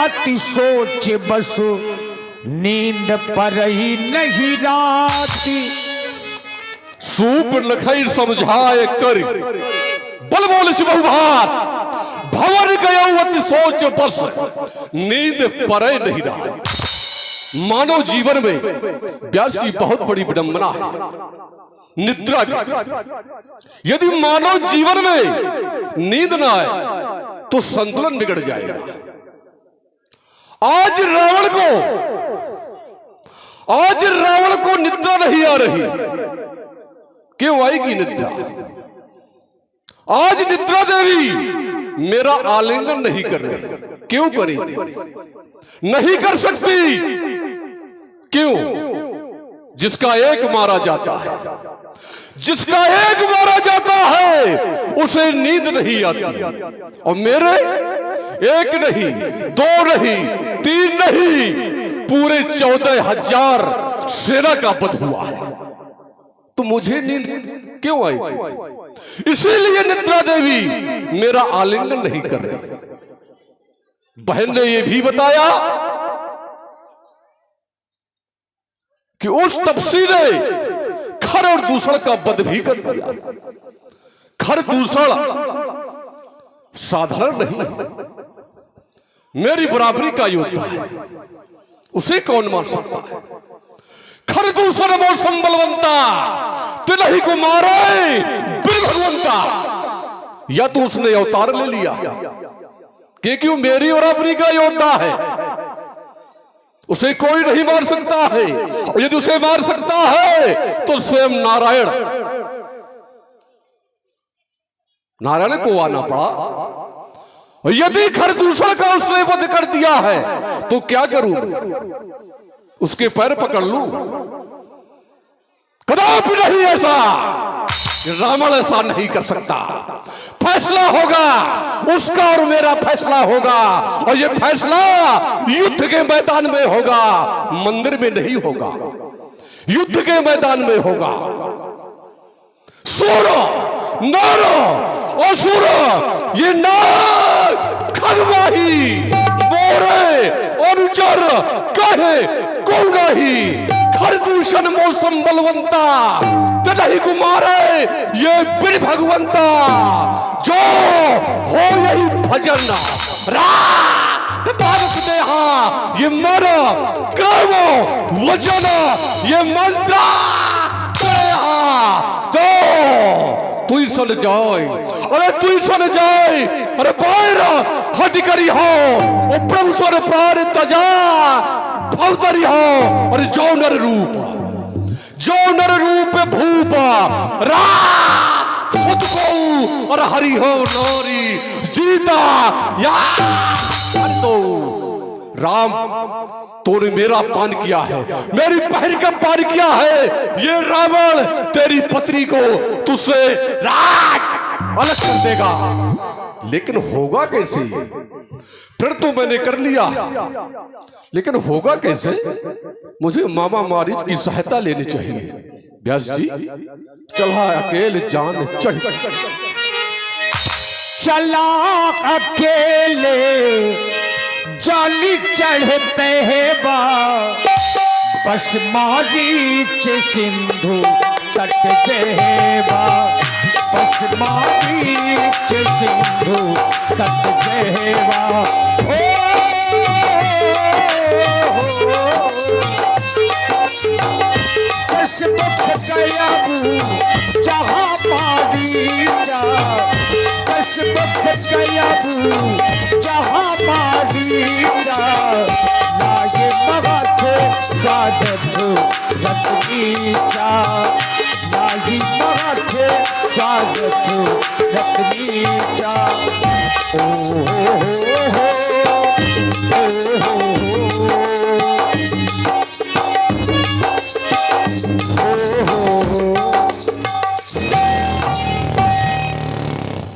अति सोच बस नींद पर ही नहीं राती। सूप नखई समझाए कर बल बोल बहुभार भवन गयो अति सोच बस नींद पर नहीं रहा। मानव जीवन में व्यास की बहुत बड़ी विडंबना है निद्रा की। यदि मानव जीवन में नींद ना आए तो संतुलन बिगड़ जाएगा। आज रावण को निद्रा नहीं आ रही। क्यों आएगी निद्रा? आज निद्रा देवी मेरा आलिंगन नहीं कर रही। क्यों करेगी? नहीं कर सकती। क्यों? जिसका एक मारा जाता है, जिसका एक मारा जाता है उसे नींद नहीं आती। और मेरे एक नहीं, दो नहीं, तीन नहीं, पूरे 14,000 सेना का वध हुआ है। तो मुझे नींद क्यों आई? इसीलिए निद्रा देवी मेरा आलिंगन नहीं कर रही। बहन ने यह भी बताया कि उस तपसी ने खर और दूषण का वध भी कर दिया। खर दूषण साधारण नहीं है, मेरी बराबरी का योद्धा है। उसे कौन मार सकता है? खर दूषण मौसम बलवंता तिलही को मारे बिन भगवंता। या तो उसने अवतार ले लिया कि क्यों मेरी बराबरी का योद्धा है, उसे कोई नहीं मार सकता है। और यदि उसे मार सकता है तो स्वयं नारायण को आना पड़ा। और यदि खरदूषण का उसने वध कर दिया है तो क्या करूं? उसके पैर पकड़ लूं? कदापि नहीं। ऐसा रावण ऐसा नहीं कर सकता। फैसला होगा उसका और मेरा फैसला होगा। और ये फैसला युद्ध के मैदान में होगा, मंदिर में नहीं होगा। युद्ध के मैदान में होगा। सूरो नारो असुर ये नाग खगवाही मोरे अनुचर कहे को नहीं। खरदूषण मौसम बलवंता तलही कुमारे ये बिन भगवंता। जो हो यही भजन तारक देहा ये मन कर्म वचन ये मंत्र तो तू सुन जाए। अरे तू सुन जाए। अरे पैर हट करी हो ओ प्रभु स्वर प्राण तजा भवतरी हो। और जो नर रूप भूप रा सुत को और हरि हो नारी जीता या तो राम तूने मेरा पान किया है, मेरी बहन का पान किया है। ये रावण तेरी पत्नी को तुझसे अलग कर देगा। लेकिन होगा कैसे? फिर तो मैंने कर लिया, लेकिन होगा कैसे? मुझे मामा मारीच की सहायता लेनी चाहिए। व्यास जी चला अकेले जान चला अकेले जानी चढ़ते हैं बस मारीच सिंधु तट जेबा। बस मारीच सिंधु तट जेबा। बस मुख गया जहाँ मारीचा। बस मुख गया जहाँ मारीचा। ना ये मराठे स्वागत रत्नीचा। ना ये मराठे स्वागत रत्नीचा।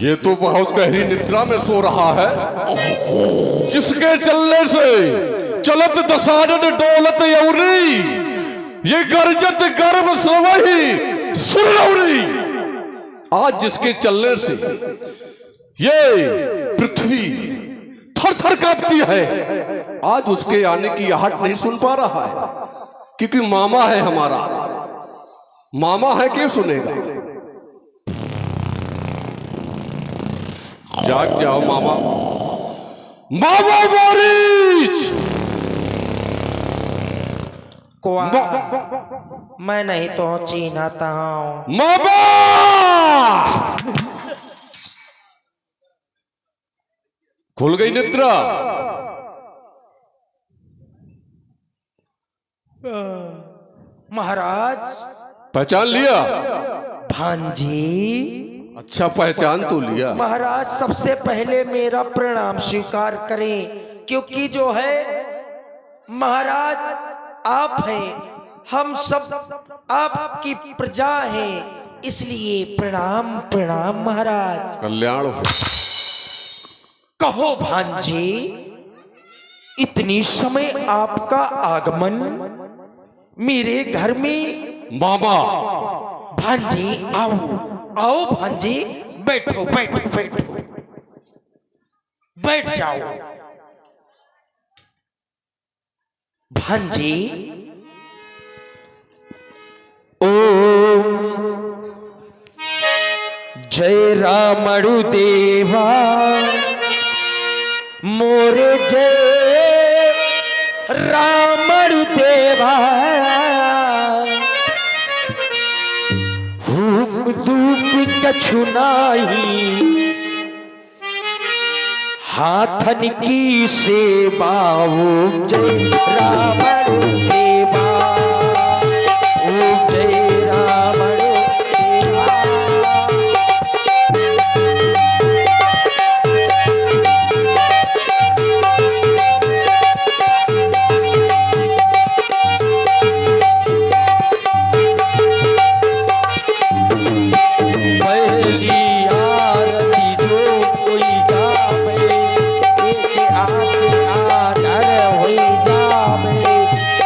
ये तो बहुत गहरी निद्रा में सो रहा है। जिसके चलने से चलत दसानन डोलत यौरी। ये गर्जत गर्भ सोवही सुरौरी। आज जिसके चलने से ये पृथ्वी थर थर कांपती है। आज उसके आने की आहट नहीं सुन पा रहा है, क्योंकि मामा है हमारा। मामा है, क्यों सुनेगा? जाग जाओ मामा। मामा मारीच, मैं नहीं तो चिन्हता हूँ। मामा खुल गई निद्रा। महाराज, पहचान लिया? भांजी। अच्छा, पहचान तो लिया। महाराज, सबसे पहले मेरा प्रणाम स्वीकार करें, क्योंकि जो है महाराज आप हैं, हम सब आपकी प्रजा हैं, इसलिए प्रणाम प्रणाम महाराज। कल्याण हो। कहो भांजी, इतनी समय आपका आगमन मेरे घर में। मामा भांजी आओ आओ, भांजी बैठो बैठो बैठो, बैठ जाओ। भांजी, ओम जय रामणु देवा, मोरे जय रामणु देवा। हुक दूप कछु नाही, हाथन की सेवा। ओम जय रामणु देवा, ओम जय रामणु देवा। पहली आरती जो कोई गावे, एक आके आदर होई जावे।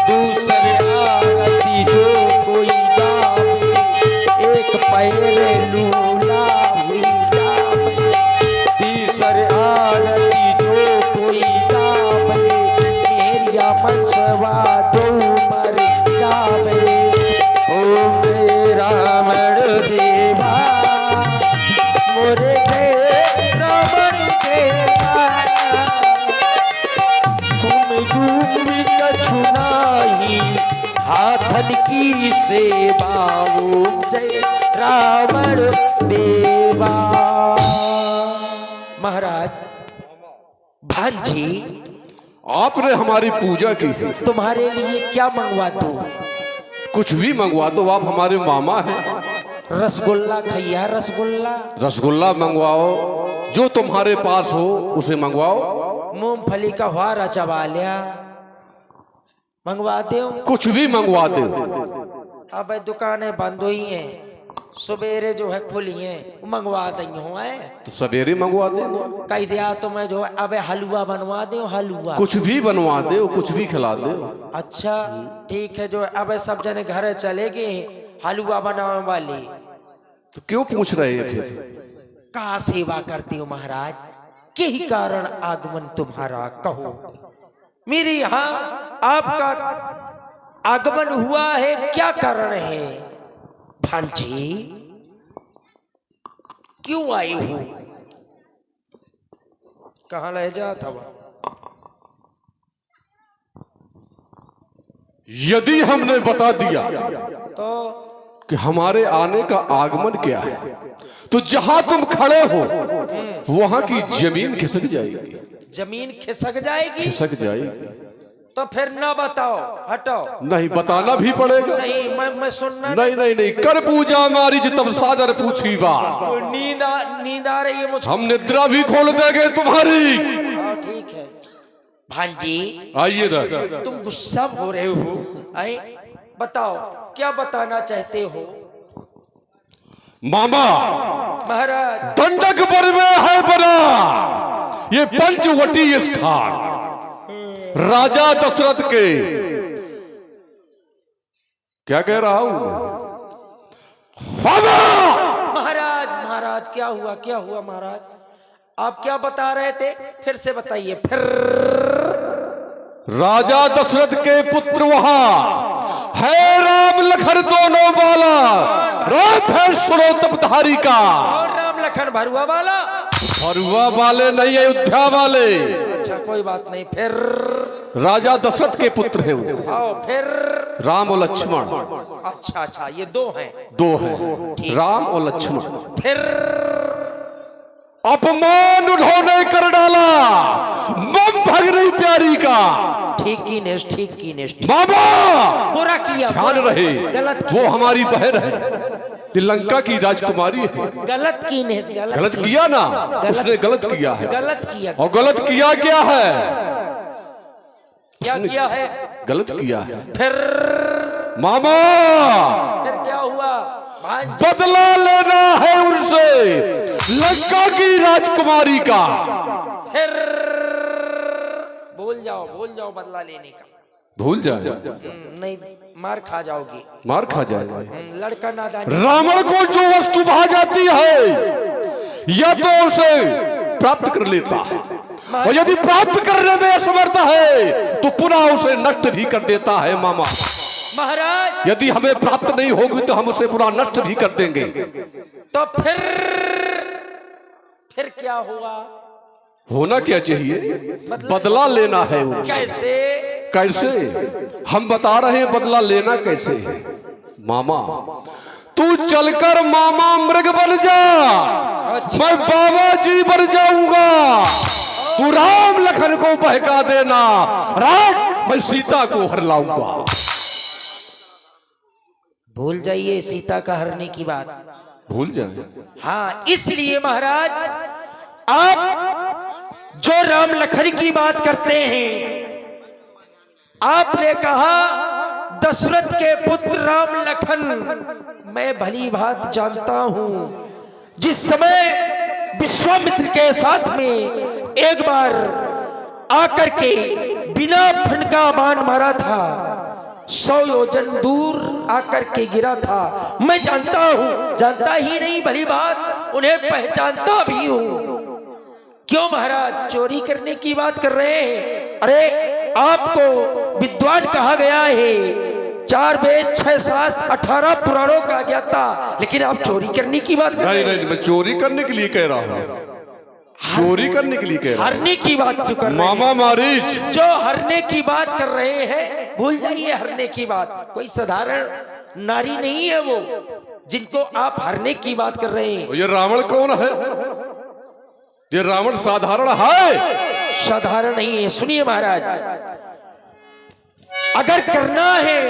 दूसरी आरती जो कोई गावे, एक पैर लूला हुई जावे। तीसरी आरती जो कोई गावे, मेरिया मनसवा दो मर जावे। ओम रामण देवा, मोरे जय रामण देवा। तुम दूरी कछु नाही, हाथन की सेवा। ओम जय रावण देवा। महाराज, भांजी आपने हमारी पूजा की है, तुम्हारे लिए क्या मंगवा दूं? कुछ भी मंगवा दो। आप हमारे मामा हैं। रसगुल्ला खैया, रसगुल्ला। रसगुल्ला मंगवाओ, जो तुम्हारे पास हो उसे मंगवाओ। मूंगफली का हुआरा चबा लिया, मंगवा दो। कुछ भी मंगवा दो। अब दुकानें बंद हुई हैं, सवेरे जो है खुली हैं, मंगवा दी हो। तो सवेरे मंगवा दो। कह दिया तो मैं जो है अब हलवा बनवा दो, हलवा। कुछ भी बनवा दो, कुछ भी खिला दो। अच्छा ठीक है, जो है अब सब जने घर चले गए हलवा बनाने वाले। तो क्यों पूछ रहे हैं फिर? का सेवा करते हो महाराज? यही कारण आगमन तुम्हारा, कहो। मेरे यहाँ आपका आगमन हुआ है, क्या कारण है? भांजी क्यों आए हो? कहाँ ले जाता हुआ? यदि हमने बता दिया तो कि हमारे आने का आगमन क्या है, तो जहां तुम खड़े हो वहां की जमीन खिसक जाएगी। जमीन खिसक जाएगी? खिसक जाएगी। तो फिर ना बताओ, हटाओ। नहीं, बताना भी पड़ेगा। नहीं, मैं सुनना नहीं नहीं नहीं, कर पूजा हमारी तब सादर पूछी बात। नींद आ रही है मुझे। हम निद्रा भी खोल देंगे तुम्हारी। हाँ ठीक है। भांजी आइए इधर। तुम गुस्सा हो रहे हो, आए बताओ क्या बताना चाहते हो? मामा, महाराज, दंडक पर में है बना ये पंचवटी स्थान, राजा दशरथ के। क्या कह रहा हूं महाराज? महाराज क्या हुआ, क्या हुआ महाराज? आप क्या बता रहे थे, फिर से बताइए। फिर राजा दशरथ के पुत्र वहां है राम लखन दोनों वाला, राम है सुनो तपधारी का। और राम लखन भरुआ वाला? भरुआ वाले नहीं, अयोध्या वाले। अच्छा कोई बात नहीं। फिर राजा दशरथ के पुत्र हैं वो। आओ फिर। राम और लक्ष्मण। अच्छा अच्छा, ये दो हैं। दो हैं, राम और लक्ष्मण। फिर अपमान उन्होंने कर डाला मम भगनी प्यारी का। ठीक की नेश, ठीक की नेश। मामा बुरा किया, ध्यान रहे, गलत वो हमारी बहन है, लंका की राजकुमारी है। गलत की नेश, गलत किया ना, उसने गलत किया है। गलत किया। और गलत किया क्या है? क्या किया है? गलत किया है। फिर मामा फिर क्या हुआ? बदला लेना है उनसे लंका की राजकुमारी का। फिर भूल जाओ बदला लेने का। भूल जाए? नहीं, मार खा जाओगी। मार खा जाएगा। लड़का नादान। रावण को जो वस्तु भा जाती है या तो उसे प्राप्त कर लेता है, और यदि प्राप्त करने में असमर्थ है तो पुनः उसे नष्ट भी कर देता है। मामा महाराज, यदि हमें प्राप्त नहीं होगी तो हम उसे पुनः नष्ट भी कर देंगे। तो फिर क्या हुआ? होना क्या चाहिए? बदला लेना है उनसे। कैसे? कैसे हम बता रहे हैं, बदला लेना कैसे है। मामा तू चलकर मामा मृग बन जा, मैं बाबा जी बन जाऊंगा। तू राम लखन को बहका देना, रात मैं सीता को हर लाऊंगा। भूल जाइए सीता का हरने की बात, भूल जाए। हाँ, इसलिए महाराज आप जो राम लखन की बात करते हैं, आपने कहा दशरथ के पुत्र राम लखन, मैं भली भांति जानता हूं। जिस समय विश्वामित्र के साथ में एक बार आकर के बिना फन का बाण मारा था, 100 योजन दूर आकर के गिरा था। मैं जानता हूं, जानता ही नहीं भली बात उन्हें पहचानता भी हूं। क्यों महाराज चोरी करने की बात कर रहे हैं? अरे आपको विद्वान कहा गया है, 4 वेद 6 शास्त्र 18 पुराणों का ज्ञाता, लेकिन आप चोरी करने की बात कर रहे हैं। नहीं, मैं चोरी करने के लिए कह रहा हूं, चोरी करने के लिए कह रहा हूं। हरने की बात जो कर रहे हैं, मामा मारीच जो हरने की बात कर रहे हैं, भूल जाइए हरने की बात। कोई साधारण नारी नहीं है वो जिनको आप हरने की बात कर रहे हैं। ये रावण कौन है? ये रावण साधारण है? साधारण नहीं है। सुनिए महाराज, अगर करना है